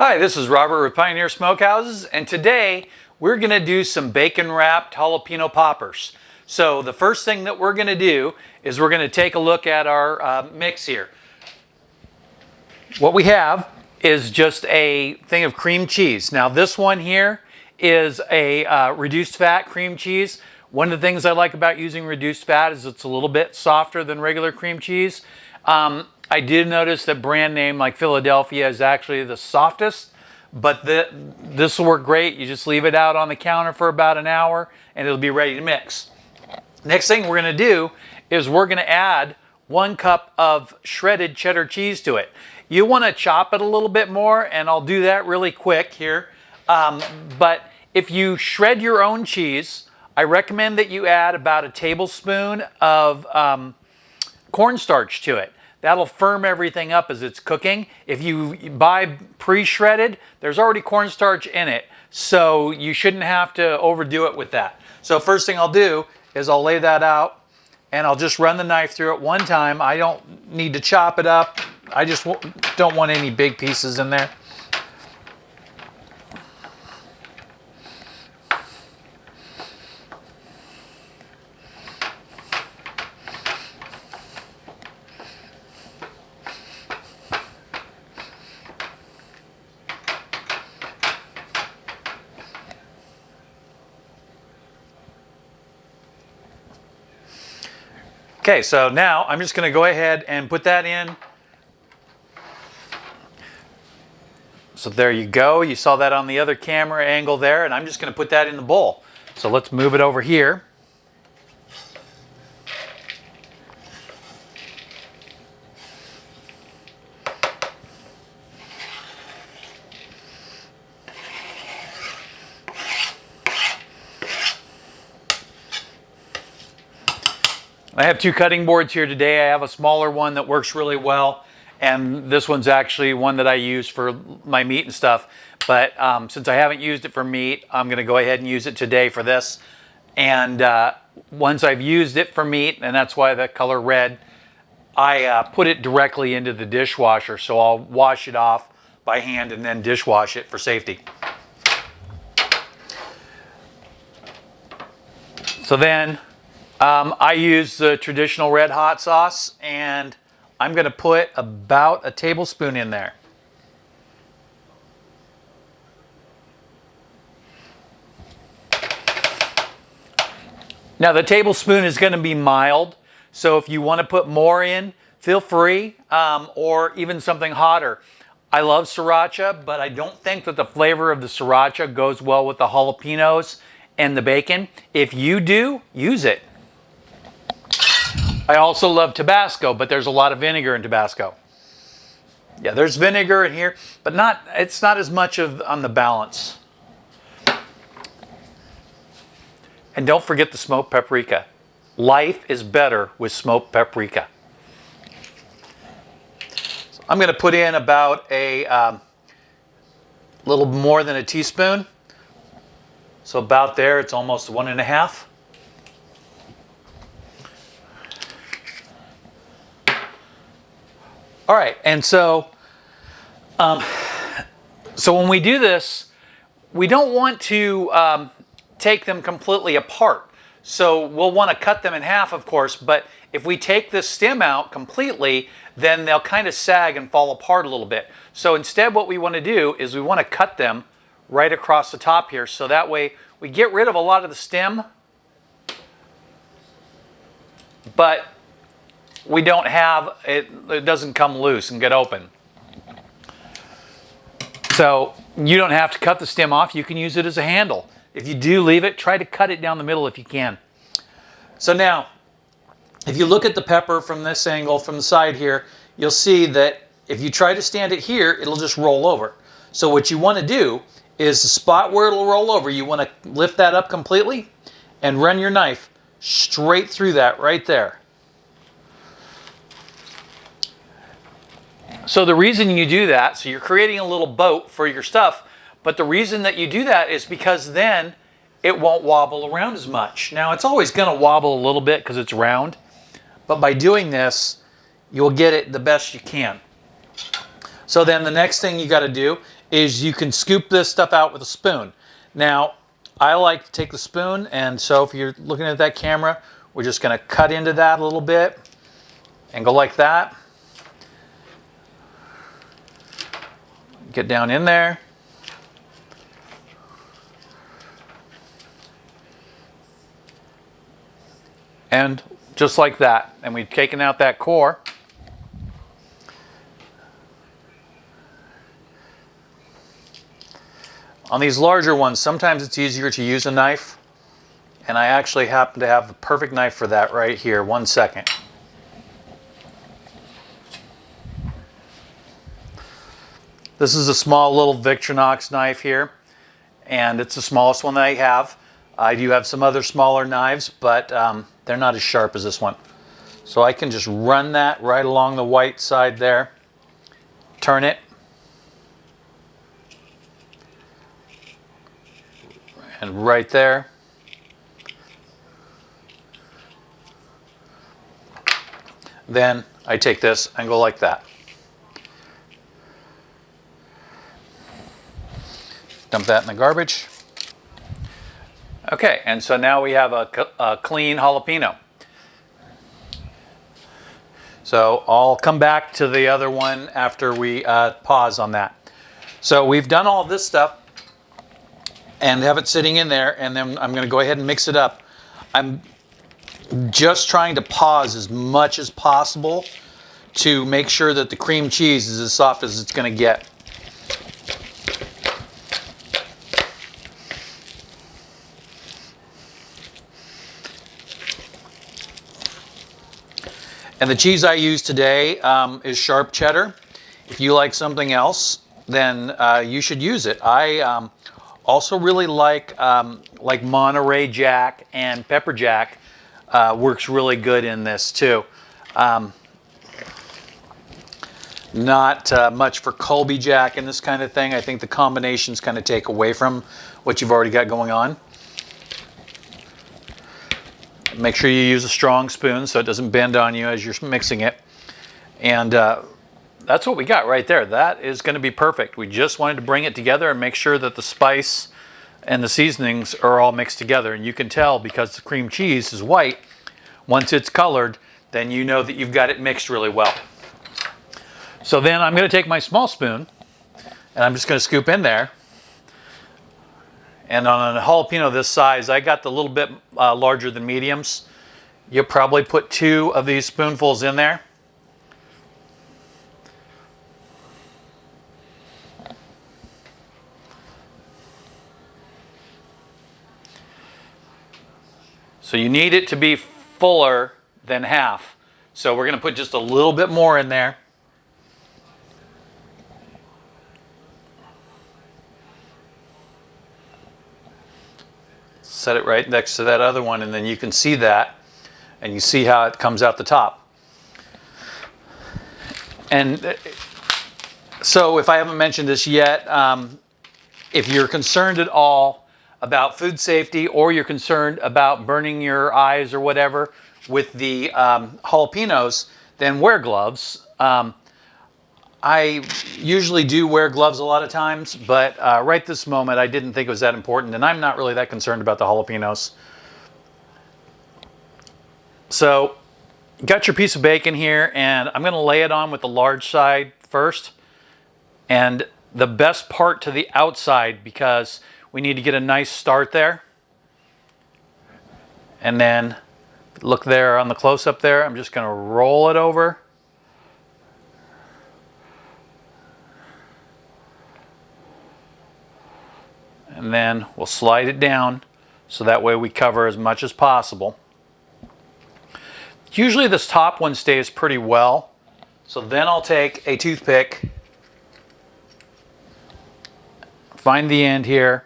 Hi, this is Robert with Pioneer Smokehouses, and today we're going to do some bacon wrapped jalapeno poppers. So the first thing that we're going to do is we're going to take a look at our mix here. What we have is just a thing of cream cheese. Now this one here is a reduced fat cream cheese. One of the things I like about using reduced fat is it's a little bit softer than regular cream cheese. I did notice that brand name like Philadelphia is actually the softest, but this will work great. You just leave it out on the counter for about an hour and it'll be ready to mix. Next thing we're going to do is we're going to add 1 cup of shredded cheddar cheese to it. You want to chop it a little bit more, and I'll do that really quick here. But if you shred your own cheese, I recommend that you add about a tablespoon of cornstarch to it. That'll firm everything up as it's cooking. If you buy pre-shredded, there's already cornstarch in it, so you shouldn't have to overdo it with that. So first thing I'll do is I'll lay that out and I'll just run the knife through it one time. I don't need to chop it up. I just don't want any big pieces in there. Okay, so now I'm just going to go ahead and put that in. So there you go. You saw that on the other camera angle there, and I'm just going to put that in the bowl. So let's move it over here. I have 2 cutting boards here today. I have a smaller one that works really well, and this one's actually one that I use for my meat and stuff. But since I haven't used it for meat, I'm going to go ahead and use it today for this. And once I've used it for meat, and that's why the color red, I put it directly into the dishwasher. So I'll wash it off by hand and then dishwash it for safety. So then I use the traditional red hot sauce, and I'm going to put about a tablespoon in there. Now the tablespoon is going to be mild, so if you want to put more in, feel free, or even something hotter. I love sriracha, but I don't think that the flavor of the sriracha goes well with the jalapenos and the bacon. If you do, use it. I also love Tabasco, but there's a lot of vinegar in Tabasco. Yeah, there's vinegar in here, but it's not as much on the balance. And don't forget the smoked paprika. Life is better with smoked paprika. So I'm going to put in about a little more than a teaspoon. So about there, it's almost 1.5. All right, and so when we do this, we don't want to take them completely apart. So we'll want to cut them in half, of course, but if we take this stem out completely, then they'll kind of sag and fall apart a little bit. So instead what we want to do is we want to cut them right across the top here, so that way we get rid of a lot of the stem, but we don't have it doesn't come loose and get open. So you don't have to cut the stem off. You can use it as a handle. If you do leave it, try to cut it down the middle if you can. So now, if you look at the pepper from this angle, from the side here, you'll see that if you try to stand it here, it'll just roll over. So what you want to do is the spot where it'll roll over, you want to lift that up completely and run your knife straight through that right there. So the reason you do that, so you're creating a little boat for your stuff, but the reason that you do that is because then it won't wobble around as much. Now it's always going to wobble a little bit because it's round, but by doing this, you'll get it the best you can. So then the next thing you got to do is you can scoop this stuff out with a spoon. Now, I like to take the spoon, and so if you're looking at that camera, we're just going to cut into that a little bit and go like that. Get down in there. And just like that. And we've taken out that core. On these larger ones, sometimes it's easier to use a knife. And I actually happen to have the perfect knife for that right here. 1 second. This is a small little Victorinox knife here, and it's the smallest one that I have. I do have some other smaller knives, but they're not as sharp as this one. So I can just run that right along the white side there, turn it, and right there. Then I take this and go like that. Dump that in the garbage. Okay, and so now we have a clean jalapeno. So I'll come back to the other one after we pause on that. So we've done all this stuff and have it sitting in there, and then I'm going to go ahead and mix it up. I'm just trying to pause as much as possible to make sure that the cream cheese is as soft as it's going to get. And the cheese I use today is sharp cheddar. If you like something else, then you should use it. I also really like Monterey Jack and Pepper Jack works really good in this too. Not much for Colby Jack and this kind of thing. I think the combinations kind of take away from what you've already got going on. Make sure you use a strong spoon so it doesn't bend on you as you're mixing it. And that's what we got right there. That is going to be perfect. We just wanted to bring it together and make sure that the spice and the seasonings are all mixed together. And you can tell because the cream cheese is white, once it's colored, then you know that you've got it mixed really well. So then I'm going to take my small spoon and I'm just going to scoop in there. And on a jalapeno this size, I got the little bit larger than mediums. You'll probably put 2 of these spoonfuls in there. So you need it to be fuller than half. So we're going to put just a little bit more in there. Set it right next to that other one, and then you can see that, and you see how it comes out the top. And so if I haven't mentioned this yet, if you're concerned at all about food safety, or you're concerned about burning your eyes or whatever with the jalapenos, then wear gloves. I usually do wear gloves a lot of times, but right this moment I didn't think it was that important, and I'm not really that concerned about the jalapenos. So, got your piece of bacon here, and I'm going to lay it on with the large side first. And the best part to the outside, because we need to get a nice start there. And then, look there on the close-up there, I'm just going to roll it over. And then we'll slide it down so that way we cover as much as possible. Usually this top one stays pretty well. So then I'll take a toothpick, find the end here,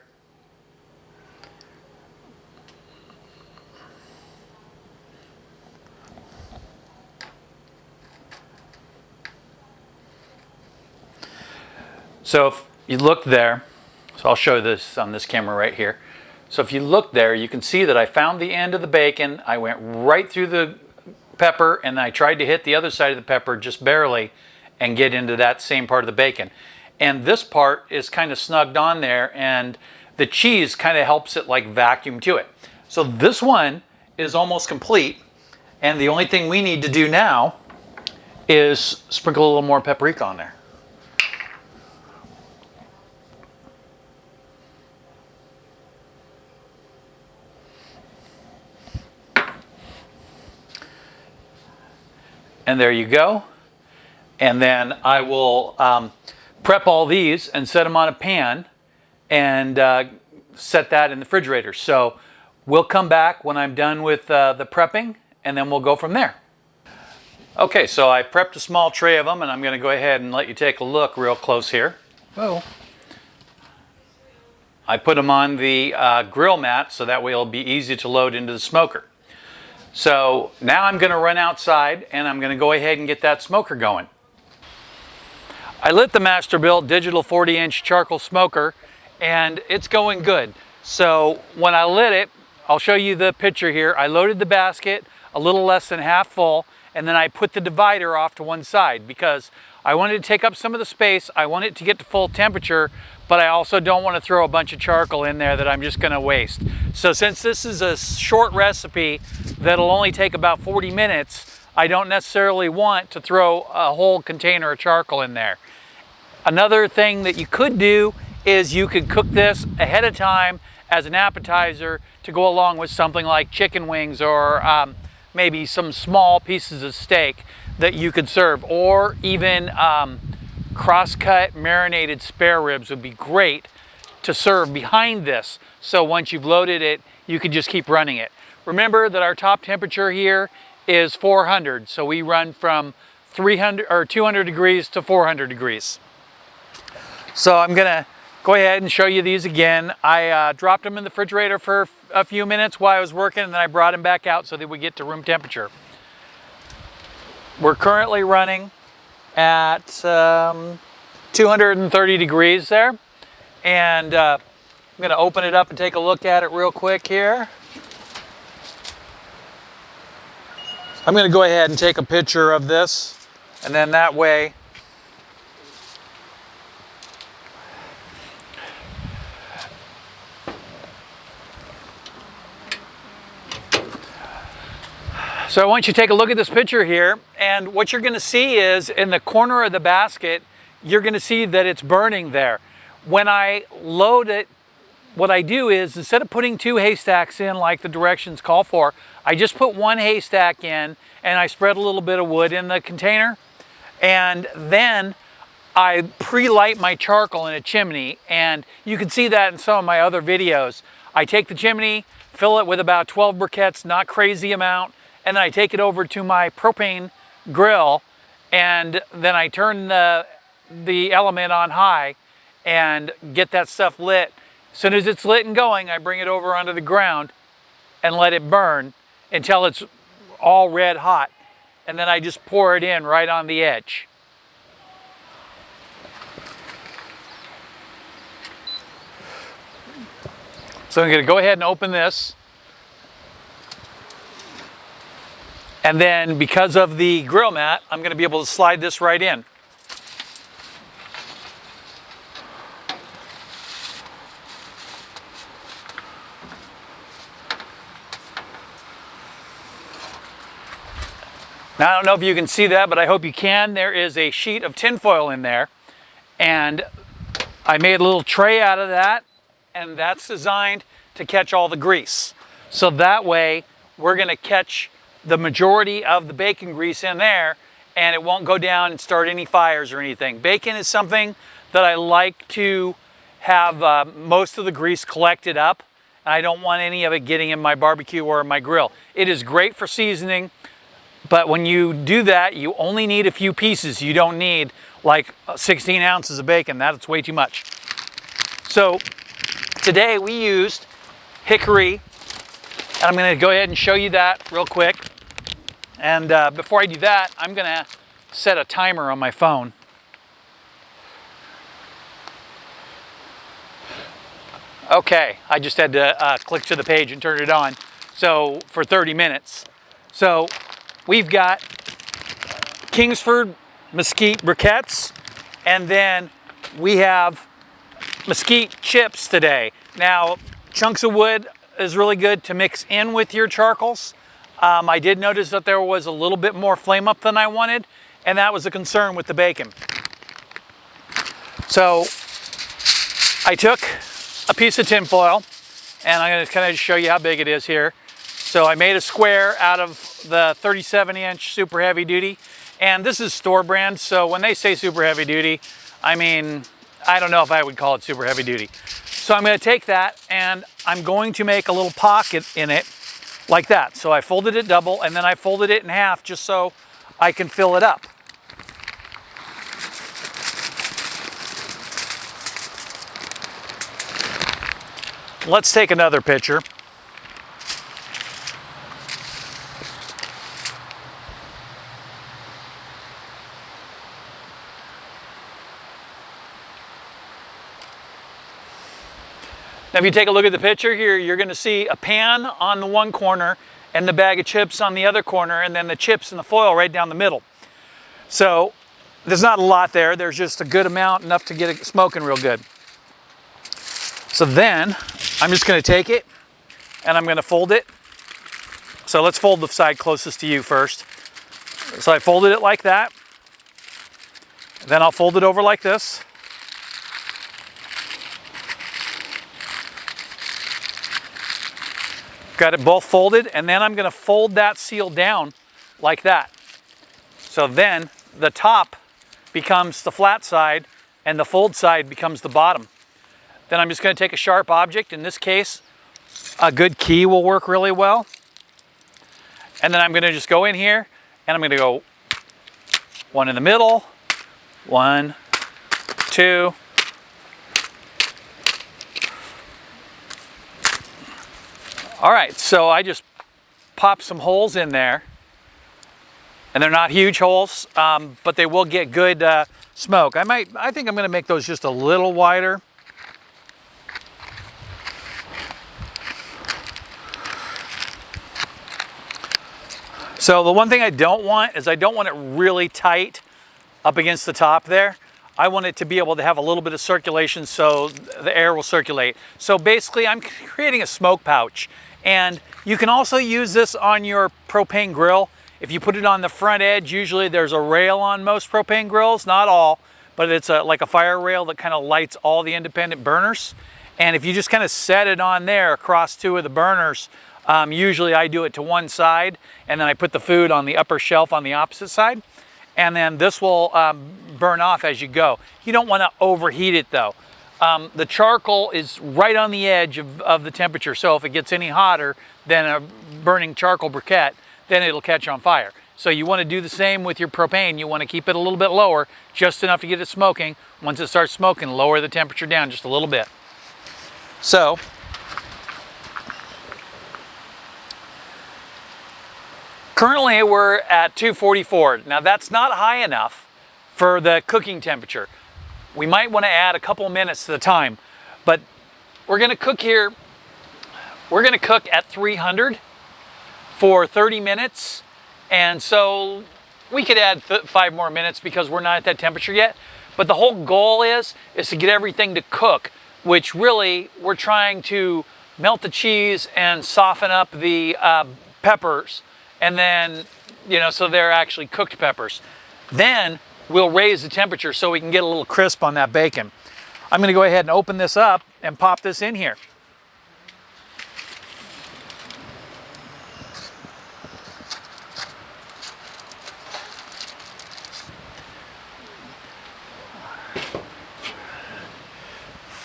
so if you look there, so I'll show this on this camera right here. So if you look there, you can see that I found the end of the bacon. I went right through the pepper and I tried to hit the other side of the pepper just barely, and get into that same part of the bacon. And this part is kind of snugged on there, and the cheese kind of helps it like vacuum to it. So this one is almost complete, and the only thing we need to do now is sprinkle a little more paprika on there. And there you go. And then I will prep all these and set them on a pan and set that in the refrigerator. So we'll come back when I'm done with the prepping, and then we'll go from there. Okay, so I prepped a small tray of them, and I'm going to go ahead and let you take a look real close here. Whoa. I put them on the grill mat so that way it'll be easy to load into the smoker. So now I'm going to run outside and I'm going to go ahead and get that smoker going. I lit the Masterbuilt digital 40-inch charcoal smoker and it's going good. So when I lit it, I'll show you the picture here. I loaded the basket a little less than half full, and then I put the divider off to one side because I wanted to take up some of the space. I want it to get to full temperature, but I also don't want to throw a bunch of charcoal in there that I'm just going to waste. So since this is a short recipe that'll only take about 40 minutes, I don't necessarily want to throw a whole container of charcoal in there. Another thing that you could do is you could cook this ahead of time as an appetizer to go along with something like chicken wings or maybe some small pieces of steak that you could serve, or even cross-cut marinated spare ribs would be great to serve behind this. So once you've loaded it, you can just keep running it. Remember that our top temperature here is 400, so we run from 300 or 200 degrees to 400 degrees. So I'm gonna go ahead and show you these again. I dropped them in the refrigerator for a few minutes while I was working, and then I brought them back out so that we get to room temperature. We're currently running at 230 degrees there, and I'm going to open it up and take a look at it real quick here. I'm going to go ahead and take a picture of this, and then that way so I want you to take a look at this picture here, and what you're going to see is in the corner of the basket, you're going to see that it's burning there. When I load it, what I do is instead of putting 2 haystacks in like the directions call for, I just put 1 haystack in and I spread a little bit of wood in the container, and then I pre-light my charcoal in a chimney, and you can see that in some of my other videos. I take the chimney, fill it with about 12 briquettes, not crazy amount, and then I take it over to my propane grill, and then I turn the element on high and get that stuff lit. As soon as it's lit and going, I bring it over onto the ground and let it burn until it's all red hot, and then I just pour it in right on the edge. So I'm going to go ahead and open this. And then because of the grill mat, I'm going to be able to slide this right in. Now I don't know if you can see that, but I hope you can. There is a sheet of tinfoil in there, and I made a little tray out of that, and that's designed to catch all the grease. So that way we're going to catch the majority of the bacon grease in there, and it won't go down and start any fires or anything. Bacon is something that I like to have most of the grease collected up. I don't want any of it getting in my barbecue or my grill. It is great for seasoning, but when you do that, you only need a few pieces. You don't need like 16 ounces of bacon. That's way too much. So today we used hickory, and I'm going to go ahead and show you that real quick. And before I do that, I'm going to set a timer on my phone. Okay, I just had to click to the page and turn it on. So for 30 minutes. So we've got Kingsford mesquite briquettes, and then we have mesquite chips today. Now, chunks of wood is really good to mix in with your charcoals. I did notice that there was a little bit more flame up than I wanted, and that was a concern with the bacon. So I took a piece of tin foil, and I'm going to kind of show you how big it is here. So I made a square out of the 37-inch super heavy duty, and this is store brand, so when they say super heavy duty, I mean, I don't know if I would call it super heavy duty. So I'm going to take that and I'm going to make a little pocket in it like that. So I folded it double and then I folded it in half just so I can fill it up. Let's take another picture. Now, if you take a look at the picture here, you're going to see a pan on the one corner and the bag of chips on the other corner, and then the chips and the foil right down the middle. So there's not a lot there. There's just a good amount, enough to get it smoking real good. So then I'm just going to take it and I'm going to fold it. So let's fold the side closest to you first. So I folded it like that. Then I'll fold it over like this. Got it both folded, and then I'm going to fold that seal down like that. So then the top becomes the flat side and the fold side becomes the bottom. Then I'm just going to take a sharp object. In this case, a good key will work really well. And then I'm going to just go in here and I'm going to go one in the middle, 1, 2. All right, so I just pop some holes in there, and they're not huge holes, but they will get good smoke. I think I'm going to make those just a little wider. So the one thing I don't want is I don't want it really tight up against the top there. I want it to be able to have a little bit of circulation so the air will circulate. So basically I'm creating a smoke pouch. And you can also use this on your propane grill. If you put it on the front edge, usually there's a rail on most propane grills, not all, but it's like a fire rail that kind of lights all the independent burners. And if you just kind of set it on there across two of the burners, usually I do it to one side, and then I put the food on the upper shelf on the opposite side. And then this will burn off as you go. You don't want to overheat it though. The charcoal is right on the edge of the temperature, so if it gets any hotter than a burning charcoal briquette, then it'll catch on fire. So you want to do the same with your propane. You want to keep it a little bit lower, just enough to get it smoking. Once it starts smoking, lower the temperature down just a little bit. So currently we're at 244. Now that's not high enough for the cooking temperature. We might want to add a couple minutes to the time, but we're going to cook here. We're going to cook at 300 for 30 minutes. And so we could add 5 more minutes because we're not at that temperature yet. But the whole goal is to get everything to cook, which really we're trying to melt the cheese and soften up the peppers. And then, so they're actually cooked peppers. Then we'll raise the temperature so we can get a little crisp on that bacon. I'm going to go ahead and open this up and pop this in here.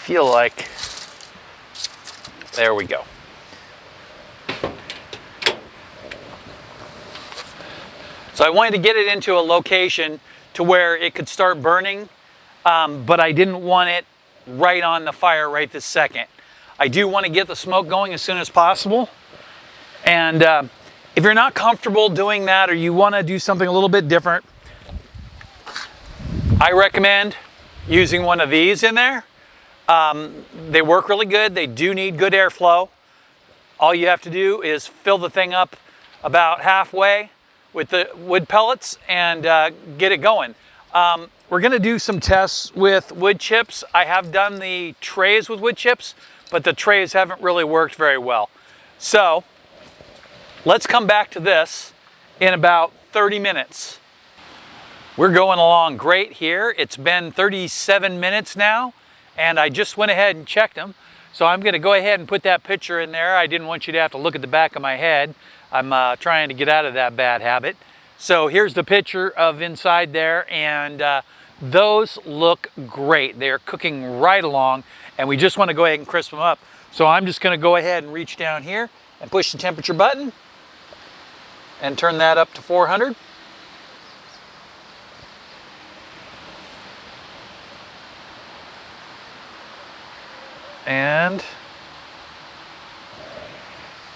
Feel like, there we go. So I wanted to get it into a location to where it could start burning, but I didn't want it right on the fire right this second. I do want to get the smoke going as soon as possible. And if you're not comfortable doing that, or you want to do something a little bit different, I recommend using one of these in there. They work really good. They do need good airflow. All you have to do is fill the thing up about halfway with the wood pellets and get it going. We're gonna do some tests with wood chips. I have done the trays with wood chips, but the trays haven't really worked very well. So let's come back to this in about 30 minutes. We're going along great here. It's been 37 minutes now, and I just went ahead and checked them. So I'm gonna go ahead and put that picture in there. I didn't want you to have to look at the back of my head. I'm trying to get out of that bad habit. So here's the picture of inside there, and those look great. They're cooking right along, and we just want to go ahead and crisp them up. So I'm just going to go ahead and reach down here and push the temperature button and turn that up to 400. And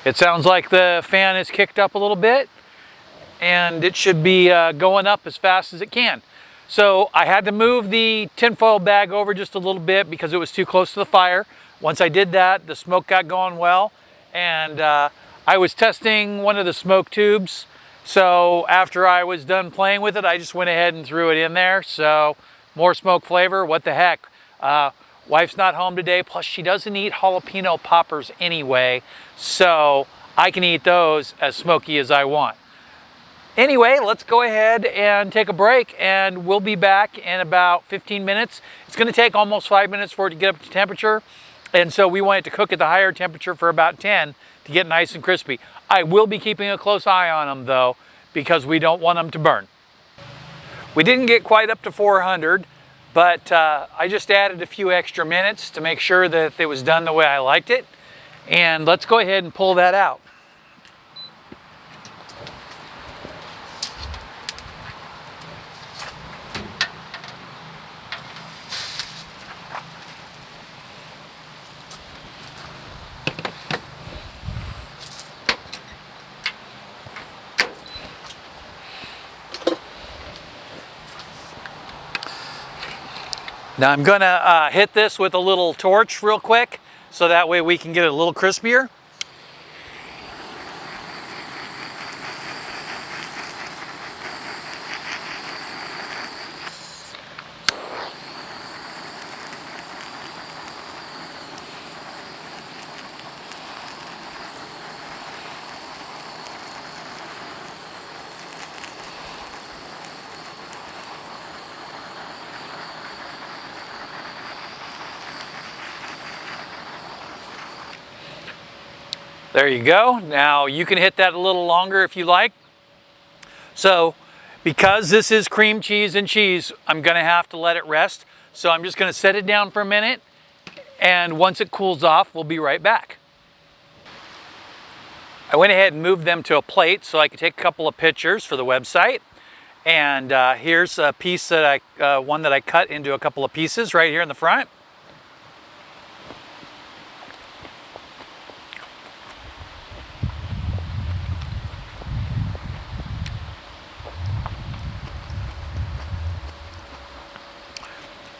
it sounds like the fan is kicked up a little bit, and it should be going up as fast as it can. So I had to move the tinfoil bag over just a little bit because it was too close to the fire. Once I did that, the smoke got going well, and I was testing one of the smoke tubes. So after I was done playing with it, I just went ahead and threw it in there. So more smoke flavor, what the heck. Wife's not home today, plus she doesn't eat jalapeno poppers anyway, so I can eat those as smoky as I want. Anyway, let's go ahead and take a break, and we'll be back in about 15 minutes. It's going to take almost 5 minutes for it to get up to temperature, and so we want it to cook at the higher temperature for about 10 to get nice and crispy. I will be keeping a close eye on them though, because we don't want them to burn. We didn't get quite up to 400, but I just added a few extra minutes to make sure that it was done the way I liked it. And let's go ahead and pull that out. Now I'm gonna hit this with a little torch real quick, so that way we can get it a little crispier. There you go. Now you can hit that a little longer if you like. So because this is cream cheese and cheese, I'm gonna have to let it rest. So I'm just gonna set it down for a minute, and once it cools off, we'll be right back. I went ahead and moved them to a plate so I could take a couple of pictures for the website. And here's a piece that one that I cut into a couple of pieces right here in the front.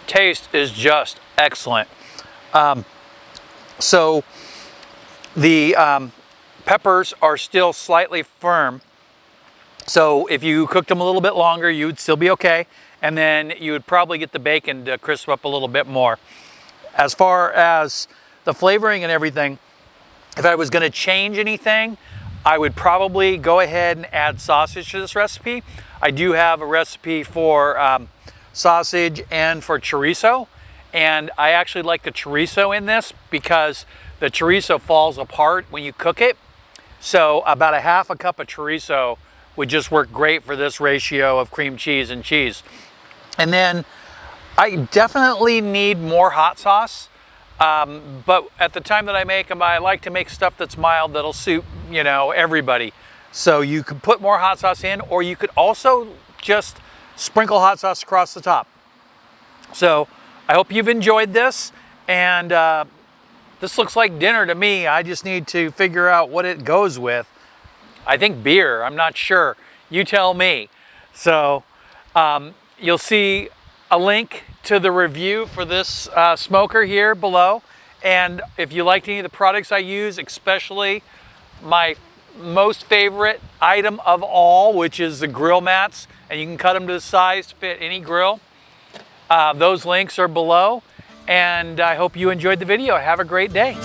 Taste is just excellent. So the peppers are still slightly firm. So if you cooked them a little bit longer, you'd still be okay. And then you would probably get the bacon to crisp up a little bit more. As far as the flavoring and everything, if I was gonna change anything, I would probably go ahead and add sausage to this recipe. I do have a recipe for sausage and for chorizo, and I actually like the chorizo in this because the chorizo falls apart when you cook it. So about a half a cup of chorizo would just work great for this ratio of cream cheese and cheese. And then I definitely need more hot sauce, but at the time that I make them, I like to make stuff that's mild that'll suit, you know, everybody. So you could put more hot sauce in, or you could also just sprinkle hot sauce across the top. So I hope you've enjoyed this, and this looks like dinner to me. I just need to figure out what it goes with. I think beer, I'm not sure. You tell me. So you'll see a link to the review for this smoker here below. And if you liked any of the products I use, especially my most favorite item of all, which is the grill mats, and you can cut them to the size to fit any grill. Those links are below, and I hope you enjoyed the video. Have a great day.